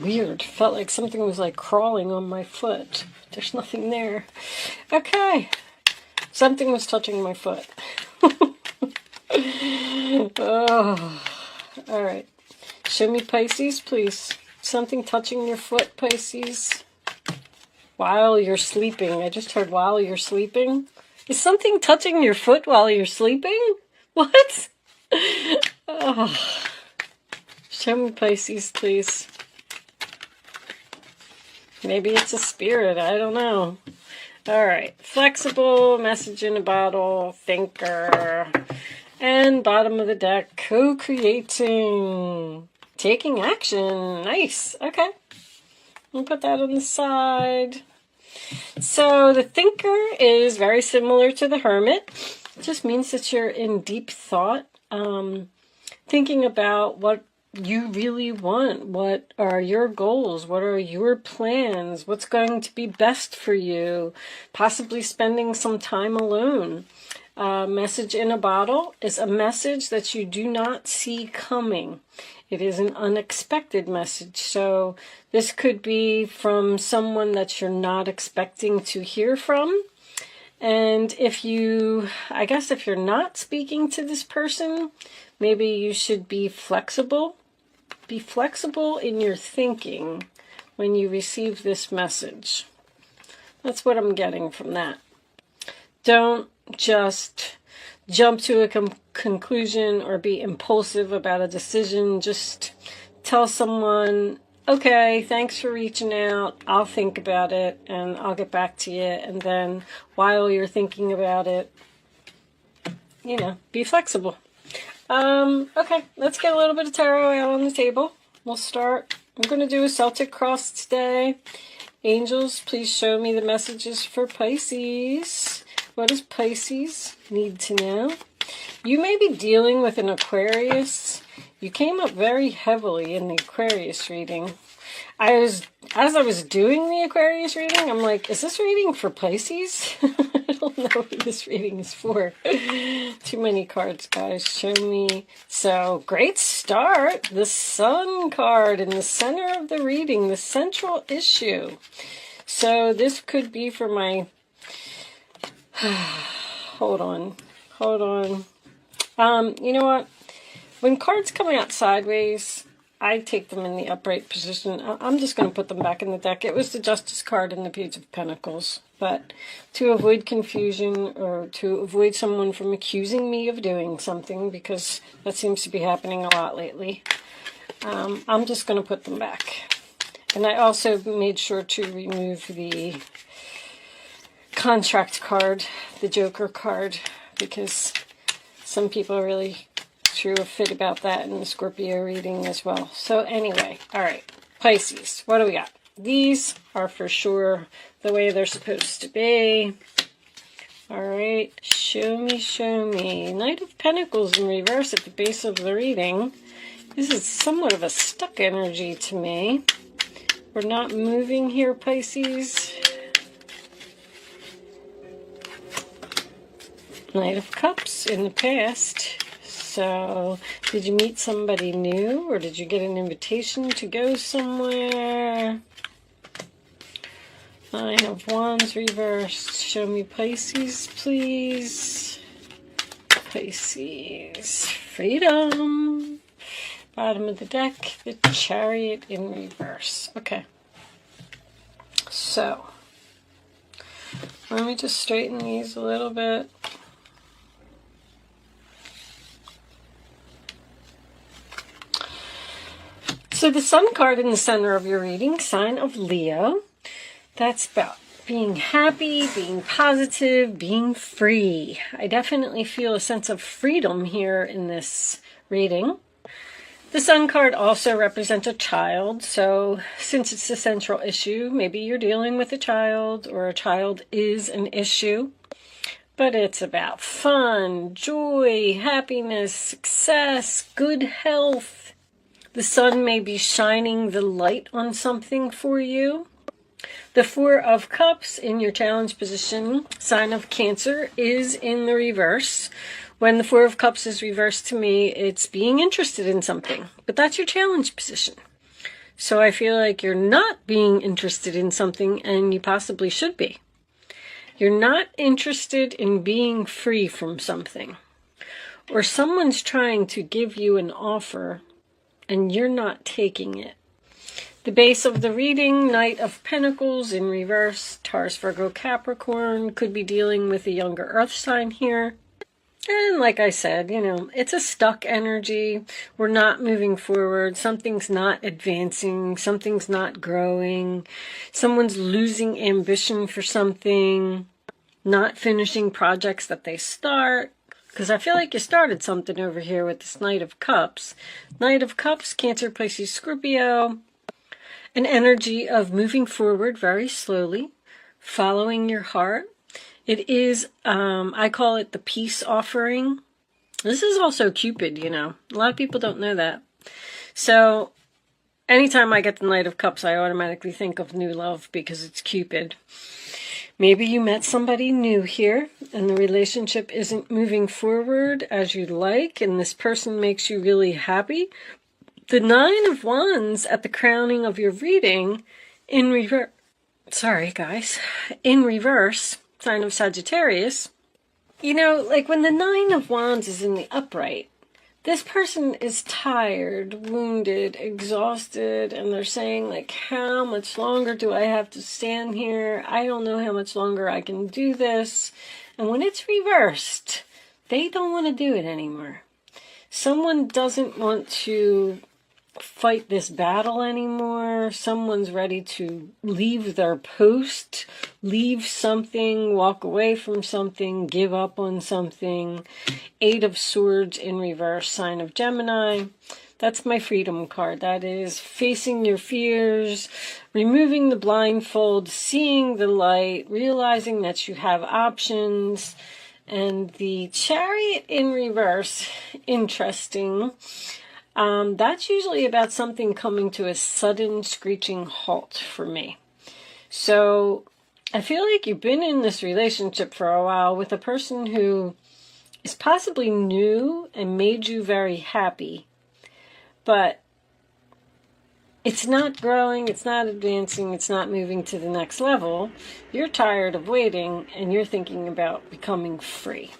weird. Felt like something was like crawling on my foot. There's nothing there. Okay. Something was touching my foot. Oh. All right. Show me Pisces, please. Something touching your foot, Pisces. While you're sleeping. I just heard while you're sleeping. Is something touching your foot while you're sleeping? What? Oh. Show me Pisces, please. Maybe it's a spirit. I don't know. All right. Flexible, message in a bottle, thinker. And bottom of the deck, co-creating. Taking action. Nice. Okay. I'll put that on the side. So the thinker is very similar to the hermit. It just means that you're in deep thought, thinking about what you really want. What are your goals? What are your plans? What's going to be best for you? Possibly spending some time alone. Message in a bottle is a message that you do not see coming. It is an unexpected message. So this could be from someone that you're not expecting to hear from. And if you're not speaking to this person, maybe you should be flexible. Be flexible in your thinking when you receive this message. That's what I'm getting from that. Don't just jump to a conclusion or be impulsive about a decision. Just tell someone, okay, thanks for reaching out. I'll think about it and I'll get back to you. And then while you're thinking about it, be flexible. Okay, let's get a little bit of tarot out on the table. We'll start. I'm going to do a Celtic cross today. Angels, please show me the messages for Pisces. What does Pisces need to know? You may be dealing with an Aquarius. You came up very heavily in the Aquarius reading. As I was doing the Aquarius reading, I'm like, is this reading for Pisces? I don't know who this reading is for. Too many cards, guys. Show me. So, great start. The Sun card in the center of the reading, the central issue. So, this could be for my... Hold on. You know what? When cards come out sideways, I take them in the upright position. I'm just going to put them back in the deck. It was the Justice card and the Page of Pentacles. But to avoid confusion or to avoid someone from accusing me of doing something, because that seems to be happening a lot lately, I'm just going to put them back. And I also made sure to remove the contract card, the Joker card, because some people really threw a fit about that in the Scorpio reading as well. So anyway, all right, Pisces, what do we got? These are for sure the way they're supposed to be. All right, show me. Knight of Pentacles in reverse at the base of the reading. This is somewhat of a stuck energy to me. We're not moving here, Pisces. Knight of Cups in the past. So, did you meet somebody new, or did you get an invitation to go somewhere? Nine of Wands reversed. Show me Pisces, please. Pisces. Freedom. Bottom of the deck, the Chariot in reverse. Okay. So, let me just straighten these a little bit. So the Sun card in the center of your reading, sign of Leo, that's about being happy, being positive, being free. I definitely feel a sense of freedom here in this reading. The Sun card also represents a child, so since it's the central issue, maybe you're dealing with a child, or a child is an issue. But it's about fun, joy, happiness, success, good health. The sun may be shining the light on something for you. The Four of Cups in your challenge position, sign of Cancer, is in the reverse. When the Four of Cups is reversed to me, it's being interested in something. But that's your challenge position. So I feel like you're not being interested in something, and you possibly should be. You're not interested in being free from something. Or someone's trying to give you an offer, and you're not taking it. The base of the reading, Knight of Pentacles in reverse, Taurus, Virgo, Capricorn, could be dealing with a younger earth sign here. And like I said, it's a stuck energy. We're not moving forward. Something's not advancing. Something's not growing. Someone's losing ambition for something, not finishing projects that they start. Because I feel like you started something over here with this Knight of Cups. Knight of Cups, Cancer, Pisces, Scorpio. An energy of moving forward very slowly, following your heart. It is, I call it the peace offering. This is also Cupid, A lot of people don't know that. So, anytime I get the Knight of Cups, I automatically think of new love because it's Cupid. Maybe you met somebody new here, and the relationship isn't moving forward as you'd like, and this person makes you really happy. The Nine of Wands at the crowning of your reading in reverse. Sorry, guys. In reverse. Sign of Sagittarius. Like when the Nine of Wands is in the upright, this person is tired, wounded, exhausted, and they're saying, like, how much longer do I have to stand here? I don't know how much longer I can do this. And when it's reversed, they don't want to do it anymore. Someone doesn't want to fight this battle anymore. Someone's ready to leave their post, leave something, walk away from something, give up on something. Eight of Swords in reverse, sign of Gemini. That's my freedom card. That is facing your fears, removing the blindfold, seeing the light, realizing that you have options. And the Chariot in reverse, interesting. That's usually about something coming to a sudden screeching halt for me. So I feel like you've been in this relationship for a while with a person who is possibly new and made you very happy, but it's not growing, it's not advancing, it's not moving to the next level. You're tired of waiting and you're thinking about becoming free.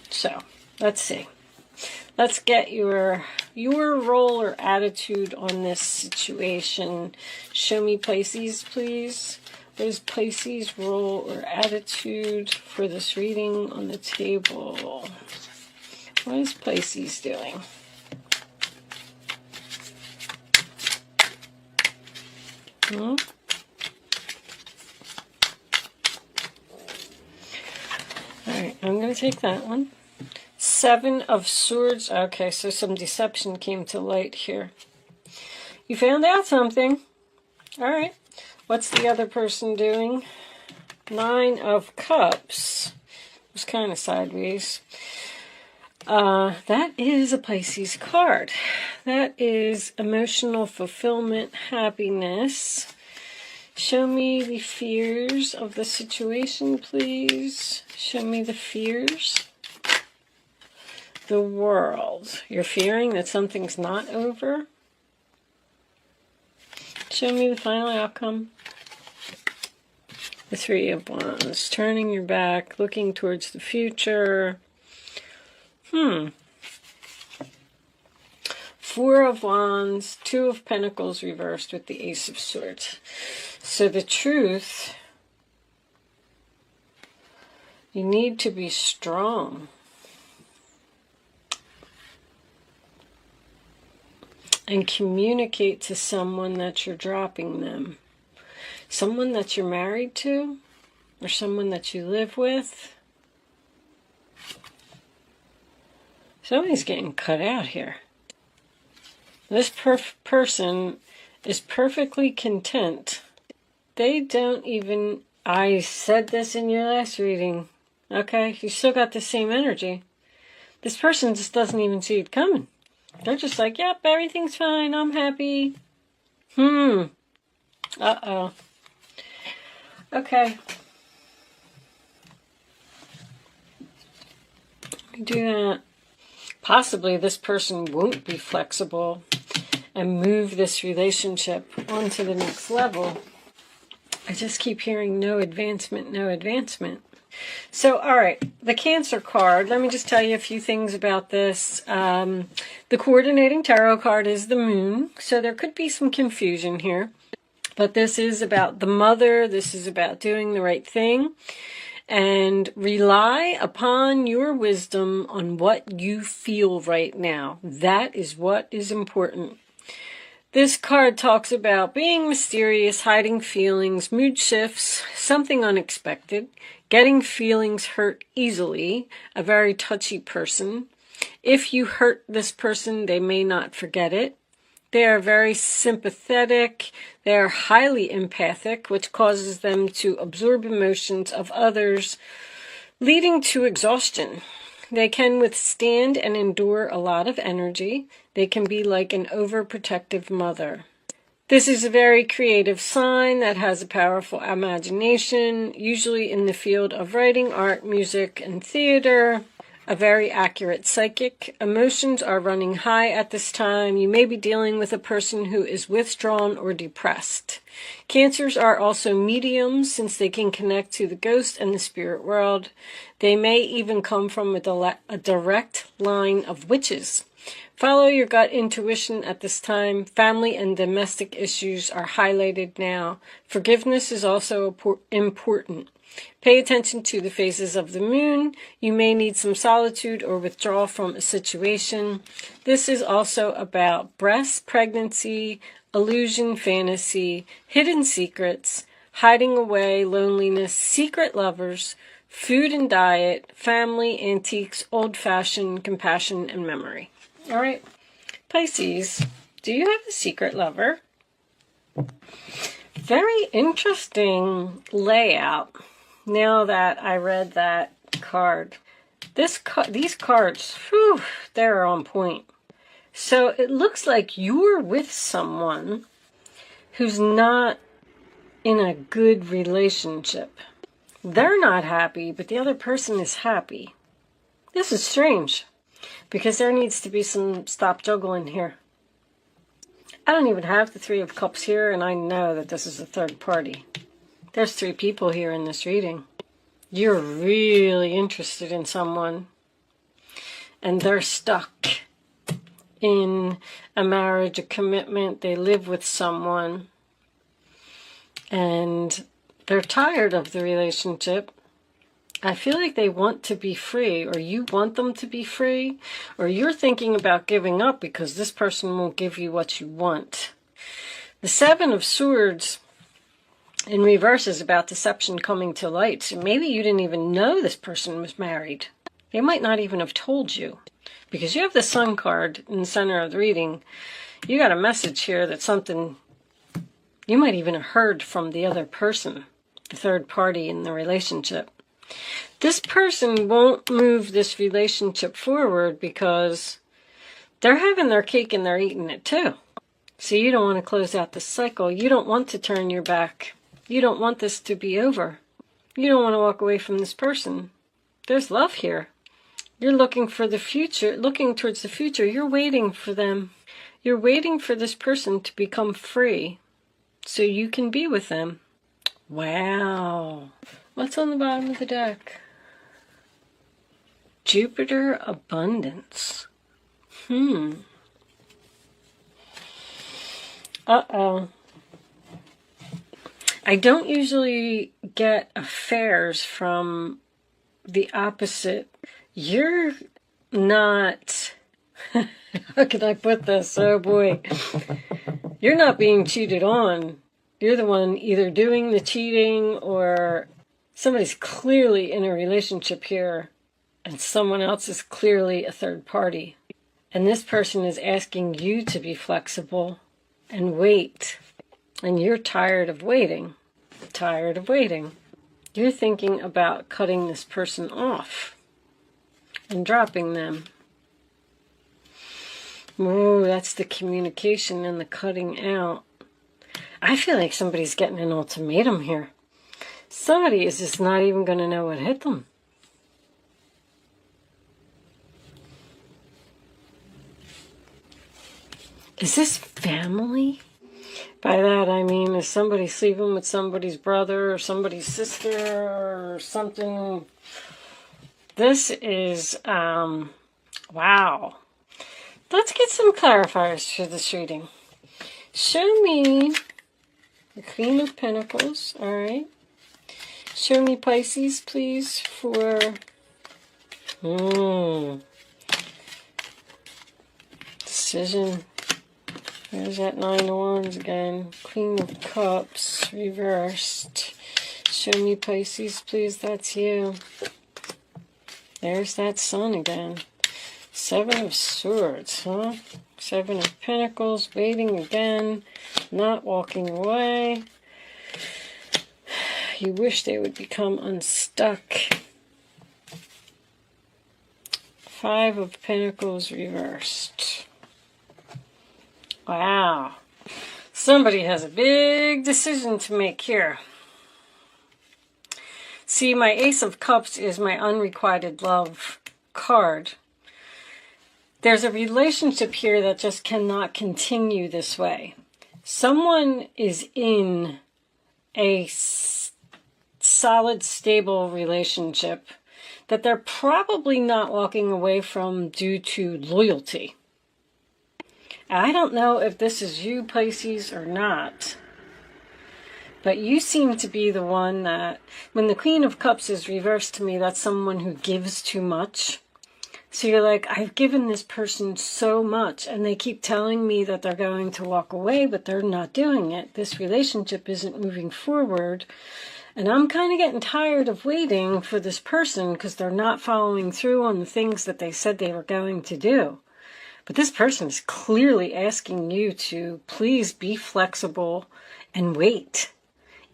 So let's see. Let's get your role or attitude on this situation. Show me Pisces, please. What is Pisces' role or attitude for this reading on the table? What is Pisces doing? All right, I'm going to take that one. Seven of Swords. Okay, so some deception came to light here. You found out something. All right. What's the other person doing? Nine of Cups. It was kind of sideways. That is a Pisces card. That is emotional fulfillment, happiness. Show me the fears of the situation, please. Show me the fears. The World. You're fearing that something's not over. Show me the final outcome. The Three of Wands. Turning your back, looking towards the future. Four of Wands, Two of Pentacles reversed with the Ace of Swords. So the truth, you need to be strong. And communicate to someone that you're dropping them. Someone that you're married to, or someone that you live with. Somebody's getting cut out here. This person is perfectly content. They don't even... I said this in your last reading. Okay, you still got the same energy. This person just doesn't even see it coming. They're just like, yep, everything's fine, I'm happy. Uh-oh. Okay. Do that. Possibly this person won't be flexible and move this relationship on to the next level. I just keep hearing no advancement, no advancement. So, all right, the Cancer card. Let me just tell you a few things about this. The coordinating tarot card is the Moon, so there could be some confusion here. But this is about the mother. This is about doing the right thing. And rely upon your wisdom on what you feel right now. That is what is important. This card talks about being mysterious, hiding feelings, mood shifts, something unexpected, getting feelings hurt easily, a very touchy person. If you hurt this person, they may not forget it. They are very sympathetic. They are highly empathic, which causes them to absorb emotions of others, leading to exhaustion. They can withstand and endure a lot of energy. They can be like an overprotective mother. This is a very creative sign that has a powerful imagination, usually in the field of writing, art, music, and theater. A very accurate psychic. Emotions are running high at this time. You may be dealing with a person who is withdrawn or depressed. Cancers are also mediums, since they can connect to the ghost and the spirit world. They may even come from a direct line of witches. Follow your gut intuition at this time. Family and domestic issues are highlighted now. Forgiveness is also important. Pay attention to the phases of the moon. You may need some solitude or withdrawal from a situation. This is also about breast, pregnancy, illusion, fantasy, hidden secrets, hiding away, loneliness, secret lovers, food and diet, family, antiques, old-fashioned, compassion, and memory. All right, Pisces, do you have a secret lover? Very interesting layout. Now that I read that card, these cards, whew, they're on point. So it looks like you're with someone who's not in a good relationship. They're not happy, but the other person is happy. This is strange, because there needs to be some stop juggling here. I don't even have the Three of Cups here, and I know that this is a third party. There's 3 people here in this reading. You're really interested in someone, and they're stuck in a marriage, a commitment. They live with someone, and they're tired of the relationship. I feel like they want to be free, or you want them to be free, or you're thinking about giving up because this person won't give you what you want. The Seven of Swords in reverse is about deception coming to light. So maybe you didn't even know this person was married. They might not even have told you. Because you have the Sun card in the center of the reading. You got a message here that something you might even have heard from the other person, the third party in the relationship. This person won't move this relationship forward because they're having their cake and they're eating it too. So you don't want to close out the cycle. You don't want to turn your back. You don't want this to be over. You don't want to walk away from this person. There's love here. You're looking for the future, looking towards the future. You're waiting for them. You're waiting for this person to become free so you can be with them. Wow. What's on the bottom of the deck? Jupiter Abundance. Uh-oh. I don't usually get affairs from the opposite. You're not, how can I put this? Oh boy. You're not being cheated on. You're the one either doing the cheating, or somebody's clearly in a relationship here and someone else is clearly a third party. And this person is asking you to be flexible and wait. And you're tired of waiting. Tired of waiting. You're thinking about cutting this person off and dropping them. Oh, that's the communication and the cutting out. I feel like somebody's getting an ultimatum here. Somebody is just not even going to know what hit them. Is this family? By that I mean, is somebody sleeping with somebody's brother or somebody's sister or something? This is, wow. Let's get some clarifiers for this reading. Show me the Queen of Pentacles, all right? Show me Pisces, please, for... Decision. There's that Nine of Wands again. Queen of Cups, reversed. Show me Pisces, please. That's you. There's that Sun again. Seven of Swords, huh? Seven of Pentacles, waiting again. Not walking away. You wish they would become unstuck. Five of Pentacles, reversed. Wow. Somebody has a big decision to make here. See, my Ace of Cups is my unrequited love card. There's a relationship here that just cannot continue this way. Someone is in a solid, stable relationship that they're probably not walking away from due to loyalty. I don't know if this is you, Pisces, or not. But you seem to be the one that, when the Queen of Cups is reversed to me, that's someone who gives too much. So you're like, I've given this person so much, and they keep telling me that they're going to walk away, but they're not doing it. This relationship isn't moving forward. And I'm kind of getting tired of waiting for this person because they're not following through on the things that they said they were going to do. But this person is clearly asking you to please be flexible and wait.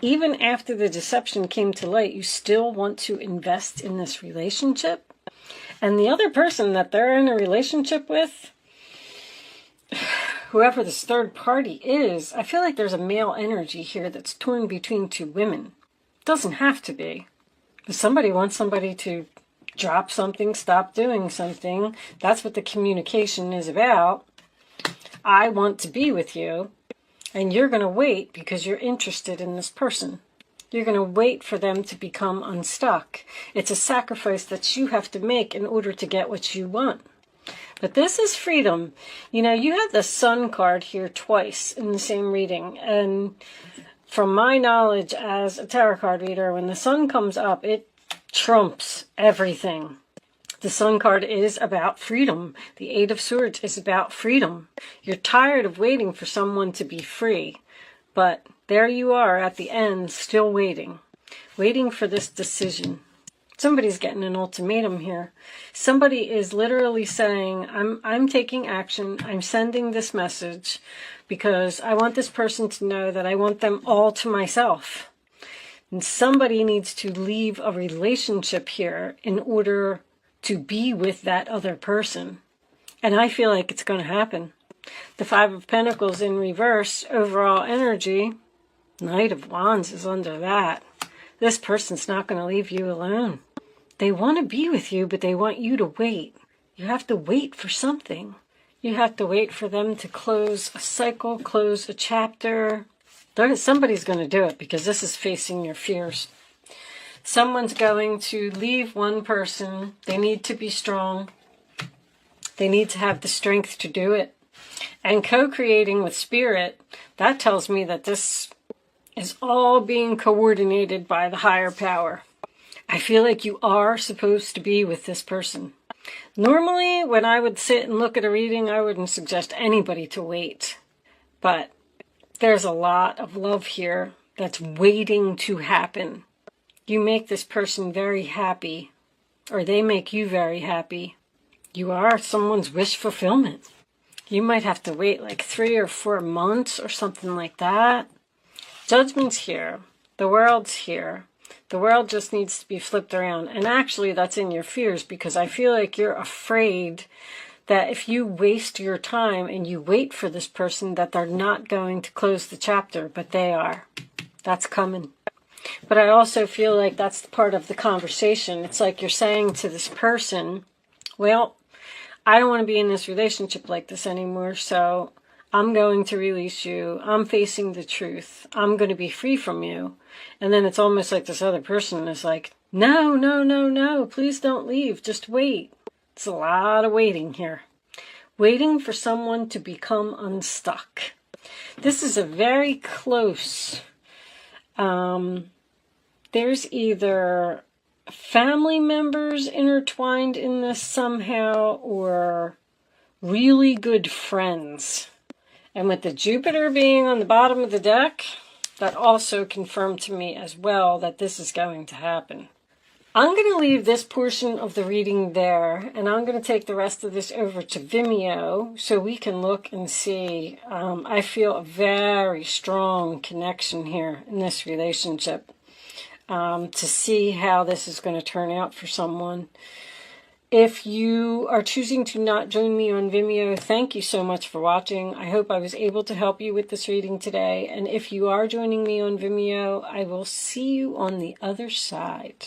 Even after the deception came to light, you still want to invest in this relationship. And the other person that they're in a relationship with, whoever this third party is, I feel like there's a male energy here that's torn between two women. Doesn't have to be. If somebody wants somebody to drop something, stop doing something, that's what the communication is about. I want to be with you, and you're going to wait because you're interested in this person. You're going to wait for them to become unstuck. It's a sacrifice that you have to make in order to get what you want. But this is freedom. You know, you have the Sun card here twice in the same reading, and from my knowledge as a tarot card reader, when the Sun comes up, it trumps everything. The Sun card is about freedom. The Eight of Swords is about freedom. You're tired of waiting for someone to be free, but there you are at the end, still waiting for this decision. Somebody's getting an ultimatum here. Somebody is literally saying, I'm taking action. I'm sending this message because I want this person to know that I want them all to myself. And somebody needs to leave a relationship here in order to be with that other person. And I feel like it's going to happen. The Five of Pentacles in reverse, overall energy. Knight of Wands is under that. This person's not going to leave you alone. They want to be with you, but they want you to wait. You have to wait for something. You have to wait for them to close a cycle, close a chapter. Somebody's going to do it because this is facing your fears. Someone's going to leave one person. They need to be strong. They need to have the strength to do it. And co-creating with spirit, that tells me that this is all being coordinated by the higher power. I feel like you are supposed to be with this person. Normally, when I would sit and look at a reading, I wouldn't suggest anybody to wait. But there's a lot of love here that's waiting to happen. You make this person very happy, or they make you very happy. You are someone's wish fulfillment. You might have to wait like 3 or 4 months or something like that. Judgment's here. The world's here. The world just needs to be flipped around. And actually, that's in your fears because I feel like you're afraid that if you waste your time and you wait for this person, that they're not going to close the chapter, but they are. That's coming. But I also feel like that's part of the conversation. It's like you're saying to this person, well, I don't want to be in this relationship like this anymore, so I'm going to release you. I'm facing the truth. I'm going to be free from you. And then it's almost like this other person is like, no, no, no, no, please don't leave. Just wait. It's a lot of waiting here. Waiting for someone to become unstuck. This is a very close, there's either family members intertwined in this somehow or really good friends. And with the Jupiter being on the bottom of the deck, that also confirmed to me as well that this is going to happen. I'm going to leave this portion of the reading there, and I'm going to take the rest of this over to Vimeo so we can look and see. I feel a very strong connection here in this relationship to see how this is going to turn out for someone. If you are choosing to not join me on Vimeo, thank you so much for watching. I hope I was able to help you with this reading today. And if you are joining me on Vimeo, I will see you on the other side.